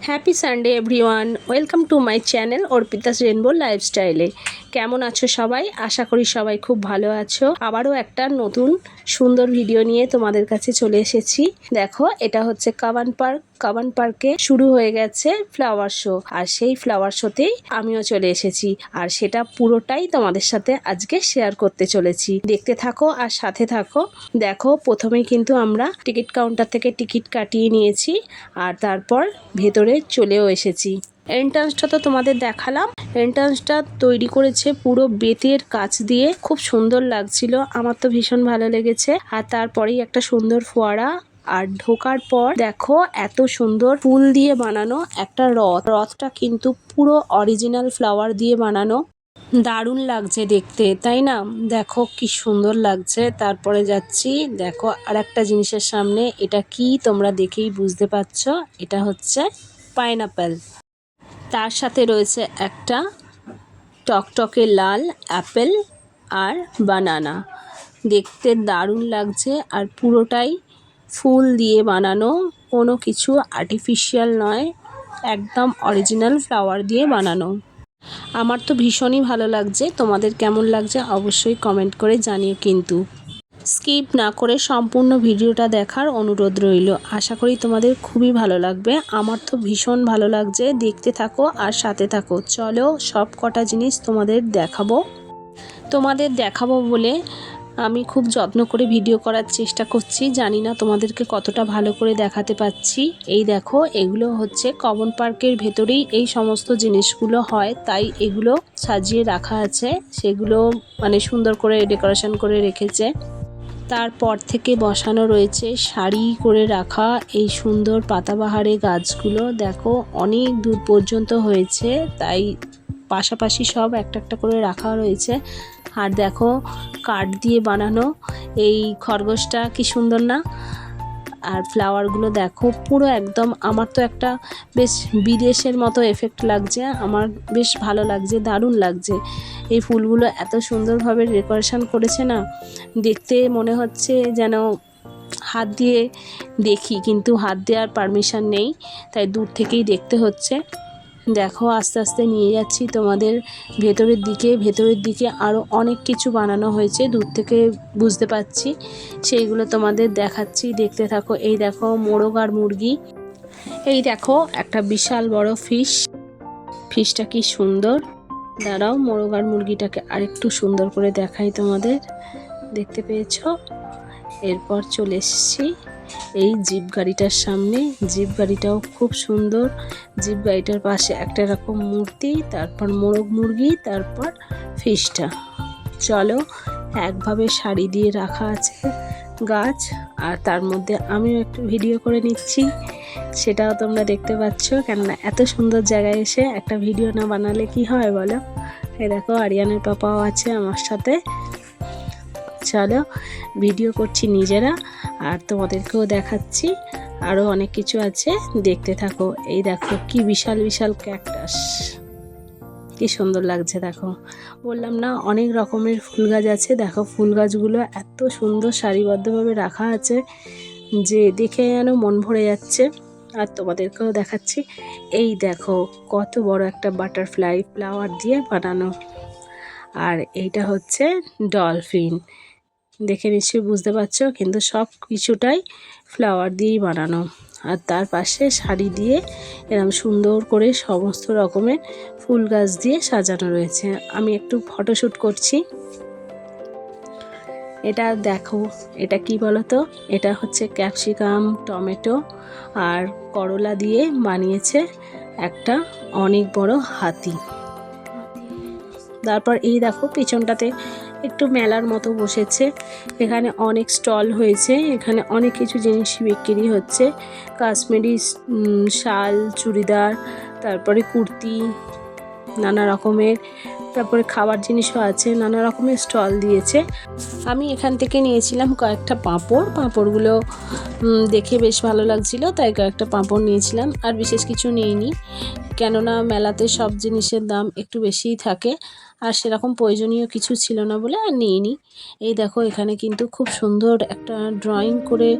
Happy Sunday everyone, welcome to my channel Arpita's rainbow লাইফস্টাইলে। কেমন আছো সবাই? আশা করি সবাই খুব ভালো আছো। আবারও একটা নতুন সুন্দর ভিডিও নিয়ে তোমাদের কাছে চলে এসেছি। দেখো, এটা হচ্ছে কাবান পার্ক। কাবান পার্কে শুরু হয়ে গেছে ফ্লাওয়ার শো, আর সেই ফ্লাওয়ার শোতেই আমিও চলে এসেছি, আর সেটা পুরোটাই তোমাদের সাথে আজকে শেয়ার করতে চলেছি। দেখতে থাকো আর সাথে থাকো। দেখো, প্রথমেই কিন্তু আমরা টিকিট কাউন্টার থেকে টিকিট কাটিয়ে নিয়েছি, আর তারপর ভেতরে চলেও এসেছি। এন্ট্রান্সটা তো তোমাদের দেখালাম। এন্ট্রান্সটা তৈরি করেছে পুরো বেতের কাচ দিয়ে, খুব সুন্দর লাগছিল, আমার তো ভীষণ ভালো লেগেছে। আর তারপরেই একটা সুন্দর ফোয়ারা, আর ঢোকার পর দেখো এত সুন্দর ফুল দিয়ে বানানো একটা রথ। রথটা কিন্তু পুরো অরিজিনাল ফ্লাওয়ার দিয়ে বানানো, দারুণ লাগছে দেখতে, তাই না? দেখো কি সুন্দর লাগছে। তারপরে যাচ্ছি, দেখো আর একটা জিনিসের সামনে। এটা কি তোমরা দেখেই বুঝতে পারছো, এটা হচ্ছে পাইনাপেল। তার সাথে রয়েছে একটা টকটকে লাল অ্যাপেল আর বানানা। দেখতে দারুণ লাগছে, আর পুরোটাই ফুল দিয়ে বানানো, কোনো কিছু আর্টিফিশিয়াল নয়, একদম অরিজিনাল ফ্লাওয়ার দিয়ে বানানো। আমার তো ভীষণই ভালো লাগছে। তোমাদের কেমন লাগছে অবশ্যই কমেন্ট করে জানিও কিন্তু। স্কিপ না করে সম্পূর্ণ ভিডিওটা দেখার অনুরোধ রইল। আশা করি তোমাদের খুবই ভালো লাগবে। আমার তো ভীষণ ভালো লাগছে। দেখতে থাকো আর সাথে থাকো। চলো, সব কটা জিনিস তোমাদের দেখাবো বলে আমি খুব যত্ন করে ভিডিও করার চেষ্টা করছি। জানি না তোমাদেরকে কতটা ভালো করে দেখাতে পাচ্ছি। এই দেখো, এগুলো হচ্ছে কাবান পার্কের ভেতরেই এই সমস্ত জিনিসগুলো হয়, তাই এগুলো সাজিয়ে রাখা আছে। সেগুলো মানে সুন্দর করে ডেকোরেশন করে রেখেছে। তারপর থেকে বসানো রয়েছে সারি করে রাখা এই সুন্দর পাতাবাহারে গাছগুলো। দেখো অনেক দূর পর্যন্ত হয়েছে, তাই পাশাপাশি সব একটা একটা করে রাখা রয়েছে। আর দেখো, কাঠ দিয়ে বানানো এই খরগোশটা কি সুন্দর না? আর ফ্লাওয়ারগুলো দেখো পুরো একদম, আমার তো একটা বেশ বিদেশের মতো এফেক্ট লাগছে। আমার বেশ ভালো লাগছে, দারুণ লাগছে। এই ফুলগুলো এত সুন্দরভাবে ডেকোরেশন করেছে না, দেখতে মনে হচ্ছে যেন হাত দিয়ে দেখি, কিন্তু হাত দেওয়ার পারমিশন নেই, তাই দূর থেকেই দেখতে হচ্ছে। দেখো, আস্তে আস্তে নিয়ে যাচ্ছি তোমাদের ভেতরের দিকে আরও অনেক কিছু বানানো হয়েছে, দূর থেকে বুঝতে পাচ্ছি, সেইগুলো তোমাদের দেখাচ্ছি। দেখতে থাকো। এই দেখো মোরগ আর মুরগি। এই দেখো একটা বিশাল বড় ফিশটা কি সুন্দর। দাঁড়াও, মোরগ আর মুরগিটাকে আরেকটু সুন্দর করে দেখাই তোমাদের। দেখতে পেয়েছো? এরপর চলে এসেছি এই জিপ গাড়িটার সামনে। জিপ গাড়িটাও খুব সুন্দর। জিপ গাড়িটার পাশে একটা রকম মূর্তি, তারপর মোরগ মুরগি, তারপর ফিশটা। চলো, একভাবে শাড়ি দিয়ে রাখা আছে গাছ, আর তার মধ্যে আমিও একটু ভিডিও করে নিচ্ছি, সেটাও তোমরা দেখতে পাচ্ছ। কেননা এত সুন্দর জায়গায় এসে একটা ভিডিও না বানালে কি হয় বলো? এই দেখো, আরিয়ানের পাপাও আছে আমার সাথে। চলো, ভিডিও করছি নিজেরা, আর তোমাদেরকেও দেখাচ্ছি। আরও অনেক কিছু আছে, দেখতে থাকো। এই দেখো কি বিশাল বিশাল ক্যাকটাস, কি সুন্দর লাগছে। দেখো, বললাম না অনেক রকমের ফুল গাছ আছে। দেখো ফুল গাছগুলো এত সুন্দর সারিবদ্ধভাবে রাখা আছে যে দেখে যেন মন ভরে যাচ্ছে। আর তোমাদেরকেও দেখাচ্ছি। এই দেখো কত বড় একটা বাটারফ্লাই ফ্লাওয়ার দিয়ে বানানো, আর এইটা হচ্ছে ডলফিন। দেখে নিশ্চয়ই বুঝতে পারছো, কিন্তু সব কিছুটাই ফ্লাওয়ার দিয়েই বানানো। আর তার পাশে শাড়ি দিয়ে এরকম সুন্দর করে সমস্ত রকমের ফুল গাছ দিয়ে সাজানো রয়েছে। আমি একটু ফটোশ্যুট করছি। এটা দেখো, এটা কি বলো তো? এটা হচ্ছে ক্যাপসিকাম, টমেটো আর করলা দিয়ে বানিয়েছে একটা অনেক বড় হাতি। তারপর এই দেখো পেছনটাতে একটু মেলার মতো বসেছে। এখানে অনেক স্টল হয়েছে, এখানে অনেক কিছু জিনিস বিক্রি হচ্ছে। কাশ্মীরি শাল, চুড়িদার, তারপরে কুর্তি, নানা রকমের, তারপরে খাবার জিনিসও আছে। নানা রকমের স্টল দিয়েছে। আমি এখান থেকে নিয়েছিলাম কয়েকটা পাঁপড়গুলো দেখে বেশ ভালো লাগছিল, তাই কয়েকটা পাঁপড় নিয়েছিলাম। আর বিশেষ কিছু নিইনি, কেননা মেলাতে সব জিনিসের দাম একটু বেশিই থাকে। আর সেরকম প্রয়োজনীয় কিছু ছিল না বলে আর নিইনি। এই দেখো এখানে কিন্তু খুব সুন্দর একটা ড্রয়িং করে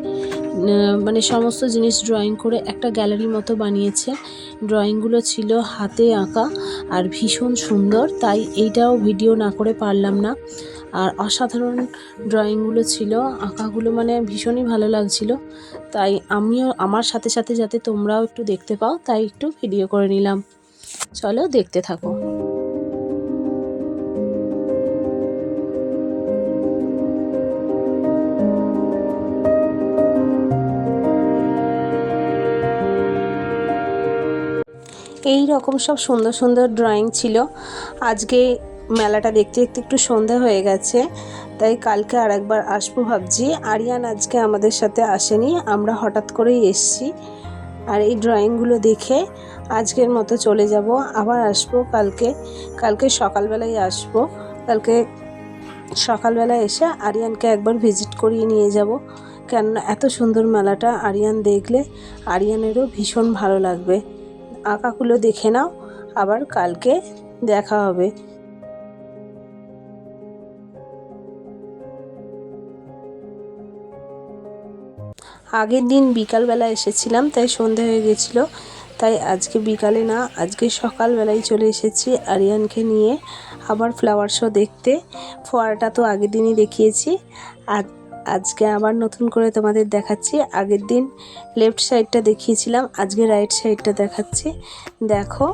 মানে সমস্ত জিনিস ড্রয়িং করে একটা গ্যালারি মতো বানিয়েছে। ড্রয়িংগুলো ছিল হাতে আঁকা আর ভীষণ সুন্দর, তাই এইটাও ভিডিও না করে পারলাম না। আর অসাধারণ ড্রয়িংগুলো ছিল, আঁকাগুলো মানে ভীষণই ভালো লাগছিল। তাই আমিও আমার সাথে সাথে যাতে তোমরাও একটু দেখতে পাও তাই একটু ভিডিও করে নিলাম। চলো দেখতে থাকো। এই রকম সব সুন্দর সুন্দর ড্রয়িং ছিল। আজকে মেলাটা দেখতে দেখতে একটু সন্ধ্যা হয়ে গেছে, তাই কালকে আর একবার আসবো ভাবছি। আরিয়ান আজকে আমাদের সাথে আসেনি, আমরা হঠাৎ করেই এসছি। আর এই ড্রয়িংগুলো দেখে আজকের মতো চলে যাব, আবার আসবো কালকে সকালবেলায় আসবো। কালকে সকালবেলা এসে আরিয়ানকে একবার ভিজিট করিয়ে নিয়ে যাব, কেননা এত সুন্দর মেলাটা আরিয়ান দেখলে আরিয়ানেরও ভীষণ ভালো লাগবে। আঁকাগুলো দেখে নাও, আবার কালকে দেখা হবে। আগের দিন বিকালবেলা এসেছিলাম, তাই সন্ধে হয়ে গেছিলো, তাই আজকে বিকালে না, আজকে সকালবেলায় চলে এসেছি আরিয়ানকে নিয়ে আবার ফ্লাওয়ার শো দেখতে। ফোয়ারাটা তো আগের দিনই দেখিয়েছি, আর আজকে আবার নতুন করে তোমাদের দেখাচ্ছি। আগের দিন লেফট সাইডটা দেখিয়েছিলাম, আজকে রাইট সাইডটা দেখাচ্ছি। দেখো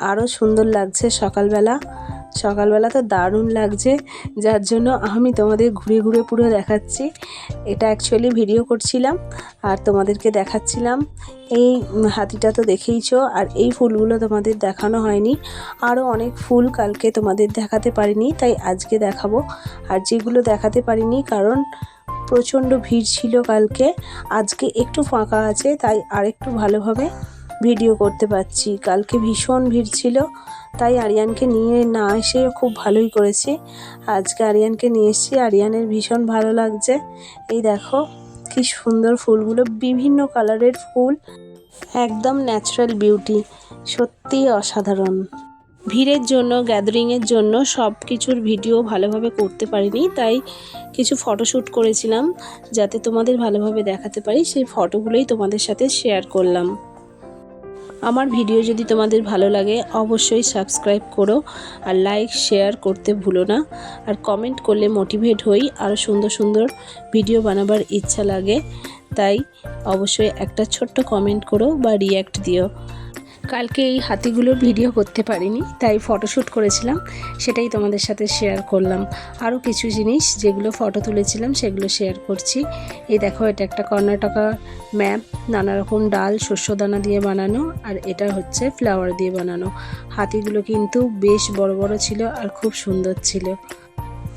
আরও সুন্দর লাগছে সকালবেলা তো দারুণ লাগছে, যার জন্য আমি তোমাদের ঘুরে ঘুরে পুরো দেখাচ্ছি। এটা অ্যাকচুয়ালি ভিডিও করছিলাম আর তোমাদেরকে দেখাচ্ছিলাম। এই হাতিটা তো দেখেইছো, আর এই ফুলগুলো তোমাদের দেখানো হয়নি। আরও অনেক ফুল কালকে তোমাদের দেখাতে পারিনি, তাই আজকে দেখাবো। আর যেগুলো দেখাতে পারিনি কারণ প্রচণ্ড ভিড় ছিল কালকে, আজকে একটু ফাঁকা আছে তাই আরেকটু ভালোভাবে ভিডিও করতে পারছি। কালকে ভীষণ ভিড় ছিল, তাই আরিয়ানকে নিয়ে না এসে খুব ভালোই করেছি। আজকে আরিয়ানকে নিয়ে এসেছি, আরিয়ানের ভীষণ ভালো লাগছে। এই দেখো কি সুন্দর ফুলগুলো, বিভিন্ন কালারের ফুল, একদম ন্যাচারাল বিউটি, সত্যিই অসাধারণ। ভিড়ের জন্য, গ্যাদারিংয়ের জন্য সব কিছুর ভিডিও ভালোভাবে করতে পারিনি, তাই কিছু ফটোশ্যুট করেছিলাম যাতে তোমাদের ভালোভাবে দেখাতে পারি। সেই ফটোগুলোই তোমাদের সাথে শেয়ার করলাম। আমার ভিডিও যদি তোমাদের ভালো লাগে অবশ্যই সাবস্ক্রাইব করো, আর লাইক শেয়ার করতে ভুলো না। আর কমেন্ট করলে মোটিভেট হই, আরও সুন্দর সুন্দর ভিডিও বানাবার ইচ্ছা লাগে, তাই অবশ্যই একটা ছোট্ট কমেন্ট করো বা রিয়্যাক্ট দিও। কালকে এই হাতিগুলোর ভিডিও করতে পারিনি, তাই ফটোশ্যুট করেছিলাম, সেটাই তোমাদের সাথে শেয়ার করলাম। আরও কিছু জিনিস যেগুলো ফটো তুলেছিলাম সেগুলো শেয়ার করছি। এই দেখো এটা একটা কর্ণাটকা ম্যাপ, নানা রকম ডাল শস্যদানা দিয়ে বানানো, আর এটা হচ্ছে ফ্লাওয়ার দিয়ে বানানো। হাতিগুলো কিন্তু বেশ বড় বড় ছিল আর খুব সুন্দর ছিল।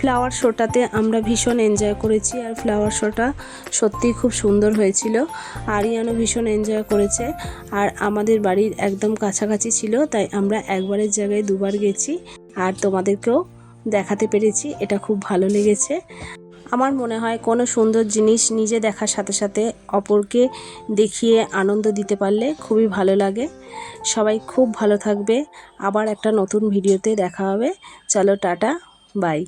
ফ্লাওয়ার শোটাতে আমরা ভীষণ এনজয় করেছি, আর ফ্লাওয়ার শোটা সত্যিই খুব সুন্দর হয়েছিল। আরিয়ানও ভীষণ এনজয় করেছে, আর আমাদের বাড়ির একদম কাছাকাছি ছিল, তাই আমরা একবারের জায়গায় দুবার গেছি, আর তোমাদেরকেও দেখাতে পেরেছি, এটা খুব ভালো লেগেছে। আমার মনে হয় কোনো সুন্দর জিনিস নিজে দেখার সাথে সাথে অপরকে দেখিয়ে আনন্দ দিতে পারলে খুবই ভালো লাগে। সবাই খুব ভালো থাকবে, আবার একটা নতুন ভিডিওতে দেখা হবে। চলো টাটা, বাই।